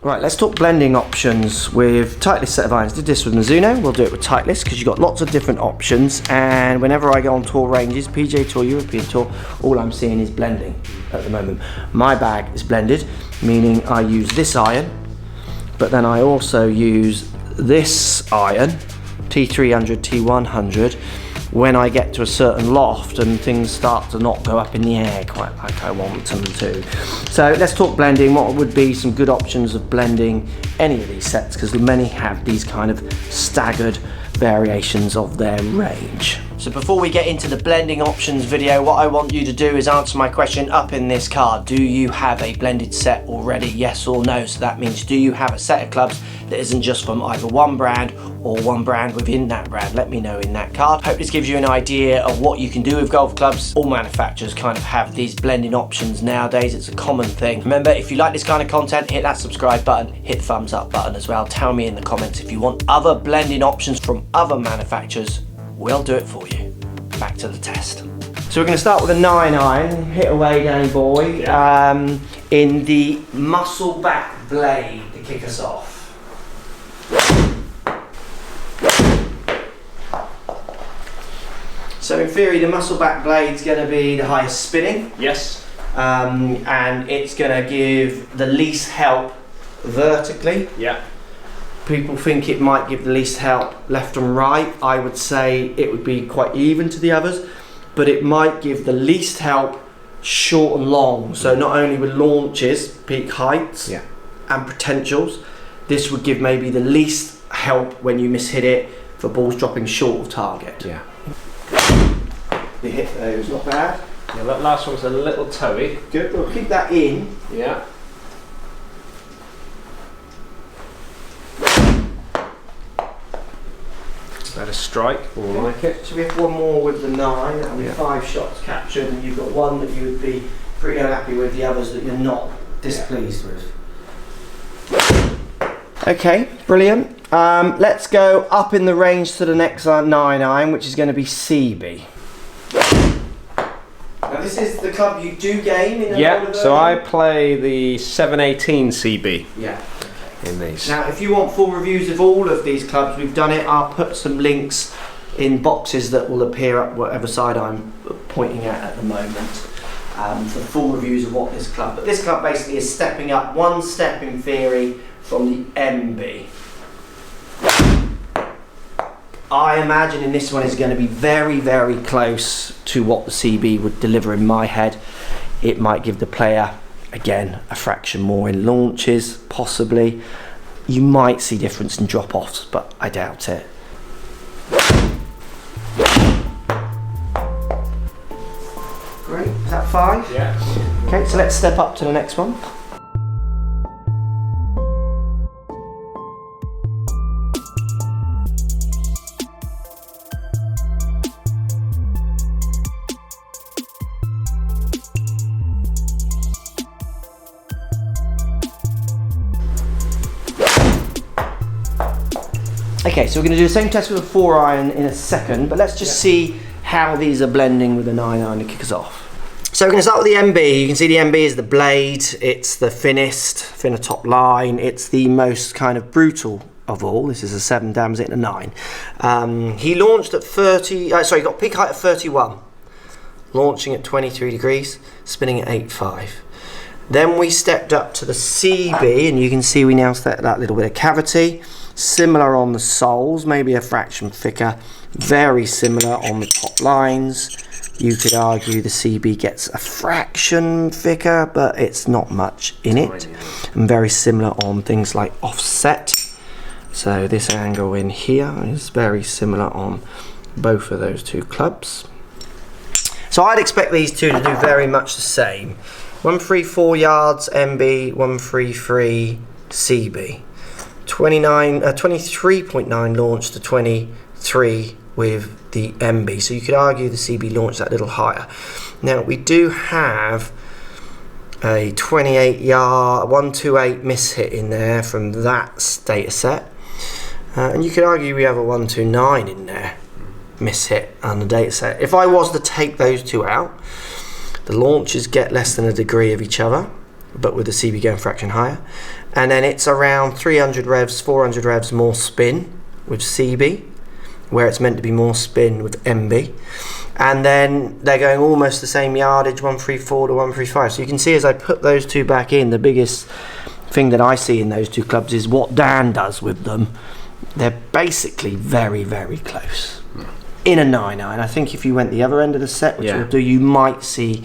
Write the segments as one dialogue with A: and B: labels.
A: Right, let's talk blending options with Titleist set of irons. Did this with Mizuno, we'll do it with Titleist because you've got lots of different options, and whenever I go on tour ranges, PGA Tour, European Tour, all I'm seeing is blending at the moment. My bag is blended, meaning I use this iron, but then I also use this iron, T300, T100, when I get to a certain loft and things start to not go up in the air quite like I want them to. So let's talk blending. What would be some good options of blending any of these sets, because many have these kind of staggered variations of their range. So before we get into the blending options video, what I want you to do is answer my question up in this card. Do you have a blended set already? Yes or no? So that means, do you have a set of clubs that isn't just from either one brand or one brand within that brand? Let me know in that card. Hope this gives you an idea of what you can do with golf clubs. All manufacturers kind of have these blending options nowadays. It's a common thing. Remember, if you like this kind of content, hit that subscribe button, hit the thumbs up button as well. Tell me in the comments if you want other blending options from other manufacturers. We'll do it for you. Back to the test. So we're going to start with a 9-iron. Hit away, Danny boy. In the muscle back blade to kick us off. So in theory, the muscle back blade's going to be the highest spinning.
B: Yes.
A: And it's going to give the least help vertically.
B: Yeah.
A: People think it might give the least help left and right. I would say it would be quite even to the others, but it might give the least help short and long. So not only with launches, peak heights, and potentials, this would give maybe the least help when you mishit it for balls dropping short of target.
B: Yeah.
A: The hit there was not bad.
B: Yeah, that last one was a little toey.
A: Good, we'll keep that in.
B: Yeah. Better strike, we'll like it.
A: So we have one more with the 9, that'll be 5 shots captured, and you've got one that you would be pretty unhappy with, the others that you're not displeased with. Okay, brilliant. Let's go up in the range to the next 9-iron, which is going to be CB. Now this is the club you do game in a older
B: so
A: version?
B: I play the 718 CB.
A: Yeah.
B: In these.
A: Now, if you want full reviews of all of these clubs, we've done it. I'll put some links in boxes that will appear up whatever side I'm pointing at the moment for full reviews of what this club. But this club basically is stepping up one step in theory from the MB. I imagine in this one is going to be very, very close to what the CB would deliver in my head. It might give the player, again, a fraction more in launches, possibly. You might see difference in drop-offs, but I doubt it. Great, is that 5?
B: Yeah.
A: Okay, so let's step up to the next one. Okay, so we're going to do the same test with a 4-iron in a second, but let's just see how these are blending with a 9-iron to kick us off. So we're going to start with the MB. You can see the MB is the blade, it's the thinner top line, it's the most kind of brutal of all. This is a 7, dams it in a 9. He launched at got peak height of 31, launching at 23 degrees, spinning at 8.5. Then we stepped up to the CB, and you can see we now set that little bit of cavity. Similar on the soles, maybe a fraction thicker. Very similar on the top lines. You could argue the CB gets a fraction thicker, but it's not much in it. And very similar on things like offset. So this angle in here is very similar on both of those two clubs. So I'd expect these two to do very much the same. 134 yards MB, 133 CB. 23.9 launch to 23 with the MB. So you could argue the CB launched that little higher. Now we do have a 28 yard 128 miss hit in there from that data set, and you could argue we have a 129 in there miss hit on the data set. If I was to take those two out, the launches get less than a degree of each other, but with the CB going fraction higher, and then it's around 300 revs, 400 revs more spin with CB, where it's meant to be more spin with MB. And then they're going almost the same yardage, 134 to 135. So you can see as I put those two back in, the biggest thing that I see in those two clubs is what Dan does with them. They're basically very, very close. In a 9-9, I think if you went the other end of the set, which we'll do, you might see,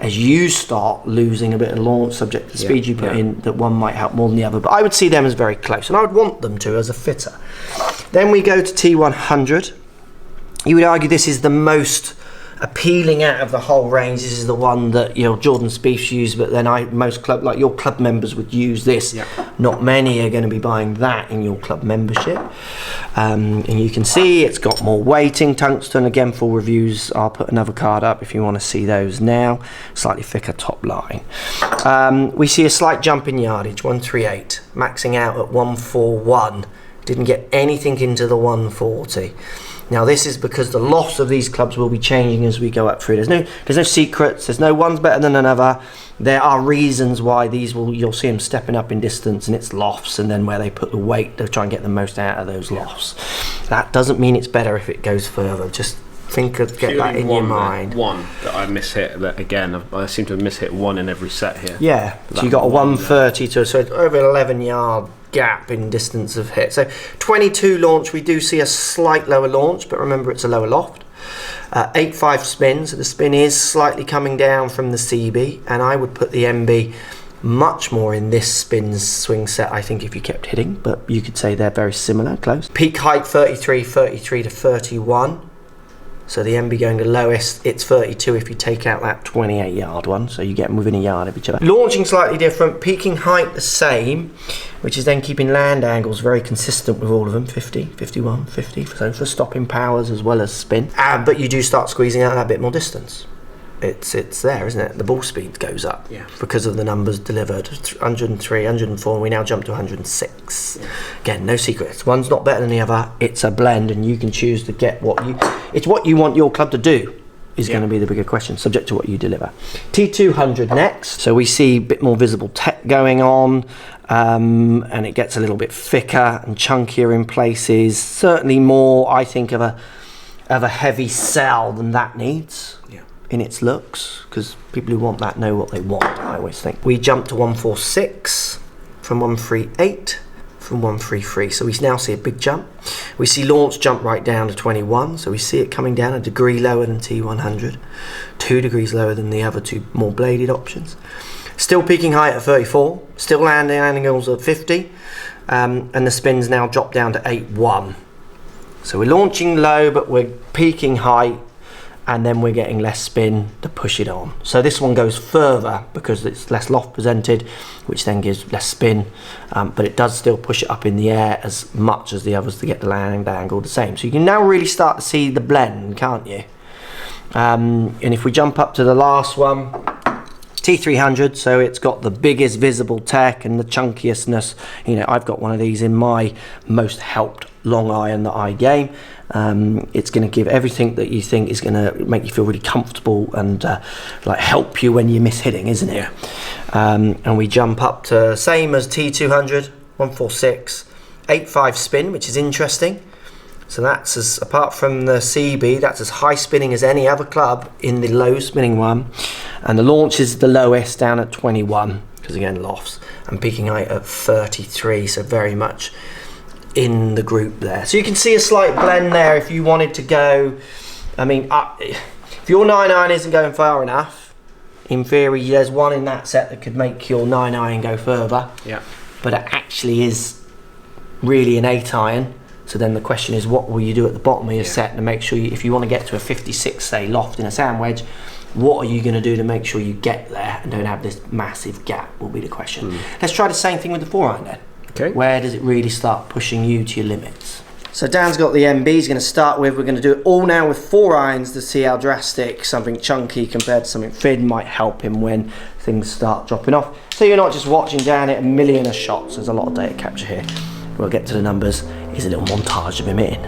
A: as you start losing a bit of launch subject to the speed you put in, that one might help more than the other. But I would see them as very close, and I would want them to as a fitter. Then we go to T100. You would argue this is the most appealing out of the whole range. This is the one that Jordan Spieth's use, but then most club, like your club members, would use this. Not many are going to be buying that in your club membership. And you can see it's got more weighting, tungsten. Again, full reviews, I'll put another card up if you want to see those now. Slightly thicker top line. We see a slight jump in yardage, 138, maxing out at 141. Didn't get anything into the 140. Now this is because the loss of these clubs will be changing as we go up through. There's no secrets. There's no one's better than another. There are reasons why you'll see them stepping up in distance, and it's lofts, and then where they put the weight, they'll try and get the most out of those lofts. That doesn't mean it's better if it goes further. Just get that in your mind.
B: One that I mishit. That again, I seem to have mishit one in every set here.
A: Yeah. So you got a 130 to so over 11-yard gap in distance of hit. So 22 launch, we do see a slight lower launch, but remember it's a lower loft. 8.5 spin, so the spin is slightly coming down from the CB, and I would put the MB much more in this spin swing set, I think, if you kept hitting, but you could say they're very similar, close. Peak height 33 to 31. So the MB going to lowest, it's 32 if you take out that 28-yard one, so you get them within a yard of each other. Launching slightly different, peaking height the same, which is then keeping land angles very consistent with all of them, 50, 51, 50, so for stopping powers as well as spin. But you do start squeezing out that bit more distance. It's there, isn't it? The ball speed goes up because of the numbers delivered. 103, 104, and we now jump to 106. Again, no secrets. One's not better than the other. It's a blend, and you can choose to get it's what you want your club to do is going to be the bigger question, subject to what you deliver. T200 next. So we see a bit more visible tech going on, and it gets a little bit thicker and chunkier in places. Certainly more, I think, of a heavy sell than that needs. In its looks, because people who want that know what they want, I always think. We jump to 146 from 138 from 133, so we now see a big jump. We see launch jump right down to 21, so we see it coming down a degree lower than T100, 2 degrees lower than the other two more bladed options. Still peaking height at 34, still landing angles at 50, and the spins now drop down to 8.1. So we're launching low, but we're peaking height, and then we're getting less spin to push it on. So this one goes further because it's less loft presented, which then gives less spin, but it does still push it up in the air as much as the others to get the land angle the same. So you can now really start to see the blend, can't you? And if we jump up to the last one, T300, so it's got the biggest visible tech and the chunkiestness. I've got one of these in my most helped long iron that I game. It's going to give everything that you think is going to make you feel really comfortable and help you when you miss hitting, isn't it? And we jump up to same as T200, 146, 8.5 spin, which is interesting. So that's apart from the CB, that's as high spinning as any other club in the low spinning one. And the launch is the lowest, down at 21, because again lofts, and peaking height at 33, so very much in the group there. So you can see a slight blend there if you wanted to go. If your 9-iron isn't going far enough, in theory there's one in that set that could make your 9-iron go further. But it actually is really an 8-iron. So then the question is, what will you do at the bottom of your set to make sure if you want to get to a 56, say, loft in a sand wedge, what are you going to do to make sure you get there and don't have this massive gap will be the question. Let's try the same thing with the 4-iron then. Okay. Where does it really start pushing you to your limits? So Dan's got the MB he's going to start with. We're going to do it all now with 4 irons to see how drastic something chunky compared to something thin might help him when things start dropping off. So you're not just watching Dan hit a million of shots. There's a lot of data capture here. We'll get to the numbers. Here's a little montage of him hitting.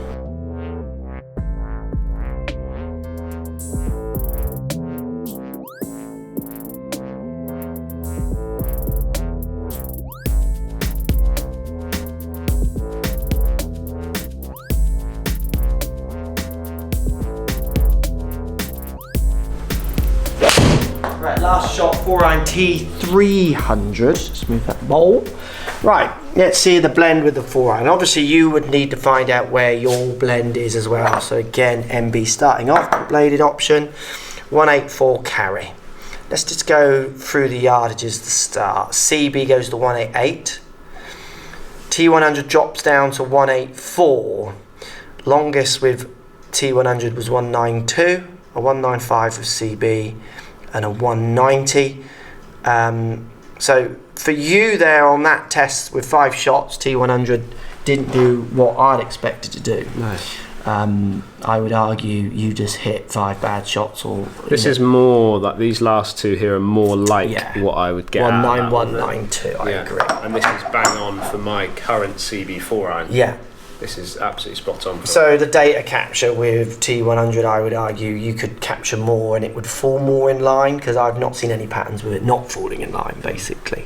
A: 4-iron T300. Let's move that bowl. Right, let's see the blend with the 4-iron. Obviously, you would need to find out where your blend is as well. So again, MB starting off, bladed option, 184 carry. Let's just go through the yardages to start. CB goes to 188. T100 drops down to 184. Longest with T100 was 192, a 195 with CB, and a 190. So for you there on that test with 5 shots, T100 didn't do what I'd expected to do.
B: No.
A: I would argue you just hit 5 bad shots. Or
B: this is more like these last two here are more like what I would get.
A: 19192. I agree.
B: And this is bang on for my current CB4 iron.
A: Yeah.
B: This is absolutely spot on.
A: So the data capture with T100, I would argue you could capture more and it would fall more in line, because I've not seen any patterns with it not falling in line, basically.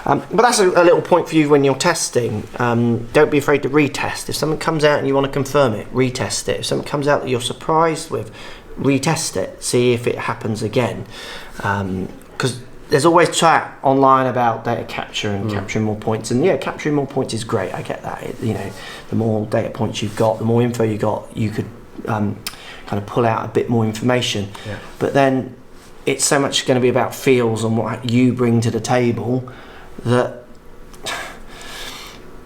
A: But that's a little point for you when you're testing. Don't be afraid to retest. If something comes out and you want to confirm it, retest it. If something comes out that you're surprised with, retest it. See if it happens again. Because there's always chat online about data capture and capturing more points, and capturing more points is great. I get that. The more data points you've got, the more info you got, you could kind of pull out a bit more information. Yeah. But then it's so much going to be about feels and what you bring to the table, that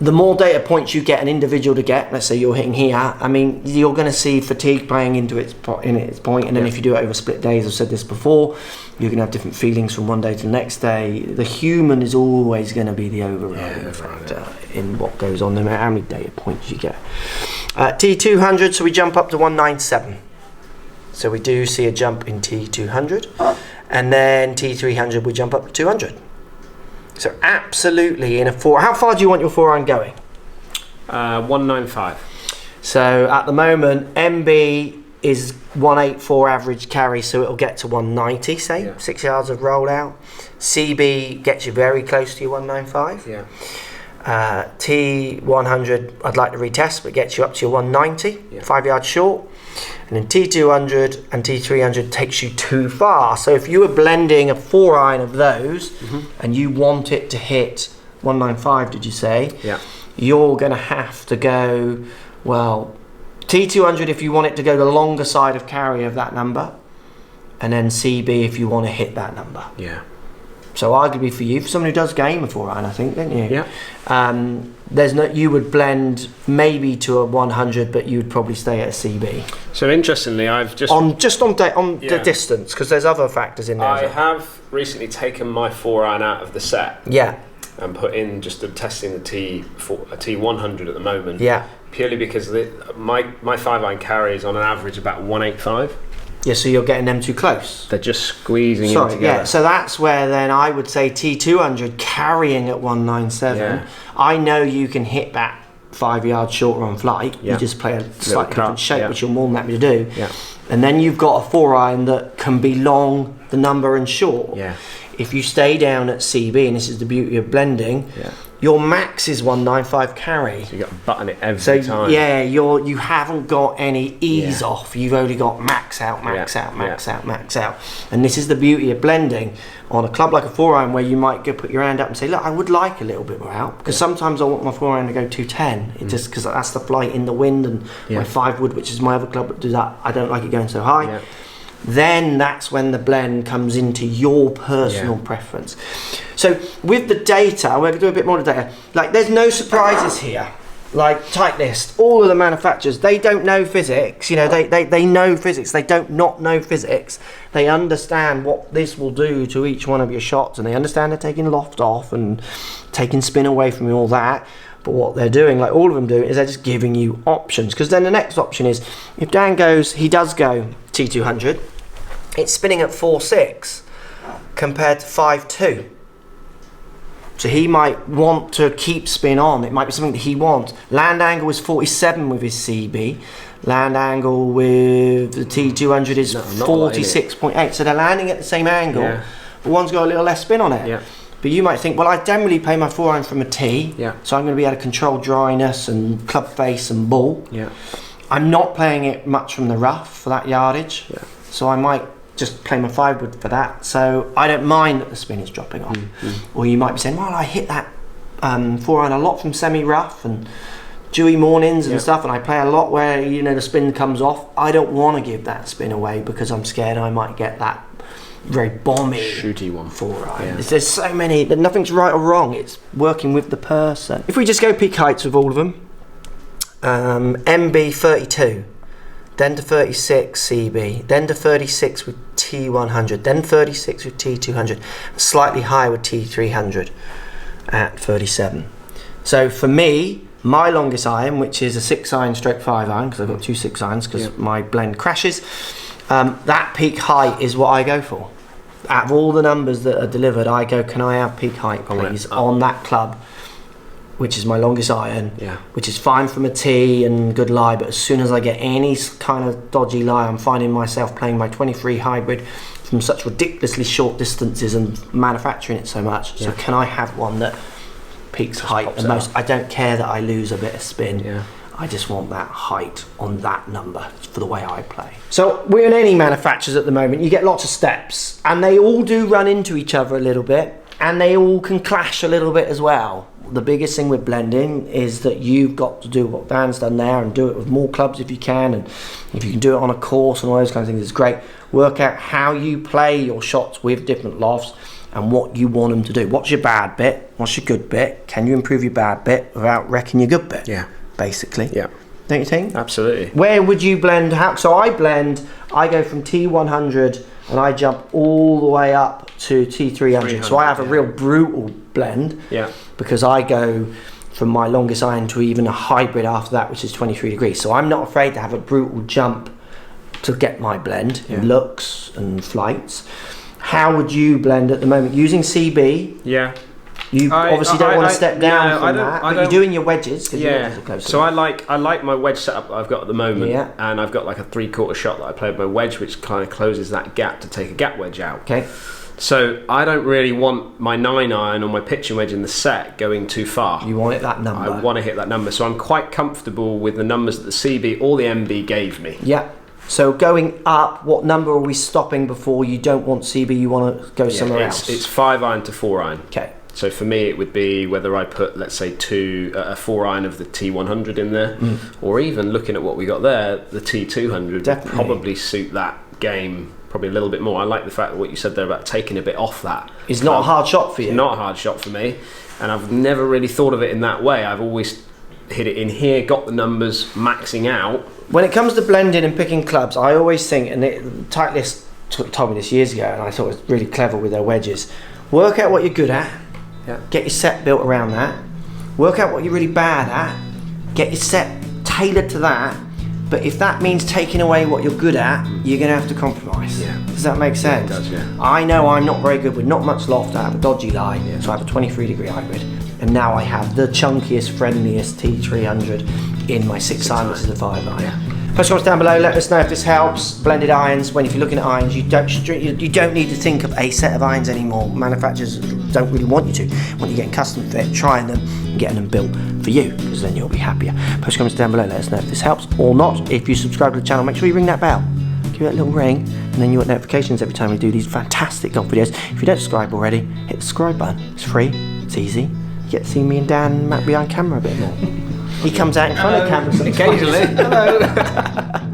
A: the more data points you get an individual to get, let's say you're hitting here, I mean, you're going to see fatigue playing into its point, and then if you do it over split days, I've said this before, you're going to have different feelings from one day to the next day. The human is always going to be the overriding factor in what goes on, no matter how many data points you get. T200, so we jump up to 197. So we do see a jump in T200, and then T300 we jump up to 200. So absolutely in a 4. How far do you want your 4-iron going?
B: 195.
A: So at the moment, MB is 184 average carry, so it'll get to 190, say, 6 yards of rollout. CB gets you very close to your 195.
B: Yeah.
A: T100, I'd like to retest, but gets you up to your 190, 5 yards short. And then T200 and T300 takes you too far. So if you were blending a 4-iron of those and you want it to hit 195, did you say?
B: Yeah.
A: You're going to have to go, well, T200 if you want it to go the longer side of carry of that number, and then CB if you want to hit that number.
B: Yeah.
A: So arguably for you, for someone who does game a 4-iron, I think, don't you?
B: Yeah.
A: There's no, you would blend maybe to a 100, but you would probably stay at a CB.
B: So interestingly, I've just
A: on the distance, because there's other factors in there.
B: I have recently taken my 4-iron out of the set.
A: Yeah.
B: And put in just testing the T100 at the moment.
A: Yeah.
B: Purely because my 5-iron carry is on an average about 185.
A: Yeah, so you're getting them too close.
B: They're just squeezing in together.
A: Yeah, so that's where then I would say T200 carrying at 197. Yeah. I know you can hit that 5 yards shorter on flight. Yeah. You just play a slightly different shape, which you're more than happy to do.
B: Yeah.
A: And then you've got a 4-iron that can be long, the number, and short.
B: Yeah.
A: If you stay down at CB, and this is the beauty of blending, your max is 195 carry.
B: So you got to button it every time.
A: Yeah, you haven't got any ease off. You've only got max out, max out, max out, max out. And this is the beauty of blending on a club like a 4-iron, where you might go put your hand up and say, look, I would like a little bit more out, because sometimes I want my 4-iron to go 210. It just because that's the flight in the wind, and my 5 wood, which is my other club, that do that. I don't like it going so high. Yeah. Then that's when the blend comes into your personal preference. So with the data, we're going to do a bit more of the data. Like, there's no surprises here. Like Titleist, all of the manufacturers, they don't know physics. You know, they know physics. They don't not know physics. They understand what this will do to each one of your shots, and they understand they're taking loft off and taking spin away from you, all that. But what they're doing, like all of them do, is they're just giving you options. Because then the next option is, if Dan goes, he does go T200, it's spinning at 4.6 compared to 5.2. So he might want to keep spin on. It might be something that he wants. Land angle is 47 with his CB. Land angle with the T200 is 46.8. So they're landing at the same angle, but one's got a little less spin on it. Yeah. But you might think, well, I generally play my 4-iron from a T, so I'm going to be able to control dryness and club face and ball. Yeah. I'm not playing it much from the rough for that yardage, so I might just play my 5-wood for that. So I don't mind that the spin is dropping off. Or you might be saying, well, I hit that 4-iron a lot from semi-rough and dewy mornings and stuff, and I play a lot where, you know, the spin comes off. I don't want to give that spin away because I'm scared I might get that very bomby,
B: shooty one.
A: 4-iron. There's so many, nothing's right or wrong. It's working with the person. If we just go peak heights with all of them, MB 32, then to 36 CB, then to 36 with T100, then 36 with T200, slightly higher with T300 at 37. So for me, my longest iron, which is a 6-iron stroke 5-iron, because I've got 2 6-irons because my blend crashes, that peak height is what I go for. Out of all the numbers that are delivered, I go, can I have peak height, please, on that club, which is my longest iron, which is fine from a tee and good lie, but as soon as I get any kind of dodgy lie, I'm finding myself playing my 23 hybrid from such ridiculously short distances and manufacturing it so much. So can I have one that peaks height the most? I don't care that I lose a bit of spin. I just want that height on that number for the way I play. So we're in any manufacturers at the moment, you get lots of steps, and they all do run into each other a little bit, and they all can clash a little bit as well. The biggest thing with blending is that you've got to do what Dan's done there and do it with more clubs if you can, and if you can do it on a course and all those kinds of things, it's great. Work out how you play your shots with different lofts and what you want them to do. What's your bad bit? What's your good bit? Can you improve your bad bit without wrecking your good bit? Basically. Don't you think?
B: Absolutely.
A: Where would you blend? So I go from T100 and I jump all the way up to T300. So I have a real brutal blend. Because I go from my longest iron to even a hybrid after that, which is 23 degrees. So I'm not afraid to have a brutal jump to get my blend in looks and flights. How would you blend at the moment? Using CB? You obviously don't want to step down from that, but you're doing your wedges.
B: So I like my wedge setup that I've got at the moment, and I've got like a 3/4 shot that I play with my wedge, which kind of closes that gap to take a gap wedge out. So I don't really want my 9-iron or my pitching wedge in the set going too far.
A: You want it that number.
B: I want to hit that number, so I'm quite comfortable with the numbers that the CB or the MB gave me.
A: So going up, what number are we stopping before you don't want CB, you want to go somewhere else?
B: It's 5-iron to 4-iron. So for me, it would be whether I put, let's say, a 4-iron of the T100 in there, or even looking at what we got there, the T200 would probably suit that game probably a little bit more. I like the fact that what you said there about taking a bit off that.
A: It's not a hard shot for you.
B: It's not a hard shot for me, and I've never really thought of it in that way. I've always hit it in here, got the numbers maxing out.
A: When it comes to blending and picking clubs, I always think, and Titleist told me this years ago, and I thought it was really clever with their wedges, work out what you're good at, get your set built around that, work out what you're really bad at, get your set tailored to that, but if that means taking away what you're good at, you're going to have to compromise. Does that make sense?
B: It does,
A: I know I'm not very good with not much loft. I have a dodgy lie, so I have a 23 degree hybrid, and now I have the chunkiest, friendliest T300 in my 6-iron, which is a 5-iron. Post comments down below, let us know if this helps. Blended irons, when if you're looking at irons, you don't need to think of a set of irons anymore. Manufacturers don't really want you to. Want you getting custom fit, trying them, and getting them built for you, because then you'll be happier. Post comments down below, let us know if this helps or not. If you subscribe to the channel, make sure you ring that bell. Give it a little ring, and then you get notifications every time we do these fantastic golf videos. If you don't subscribe already, hit the subscribe button. It's free, it's easy. You get to see me and Dan and Matt behind camera a bit more. He comes out in front of camera sometimes.
B: Occasionally. Hello.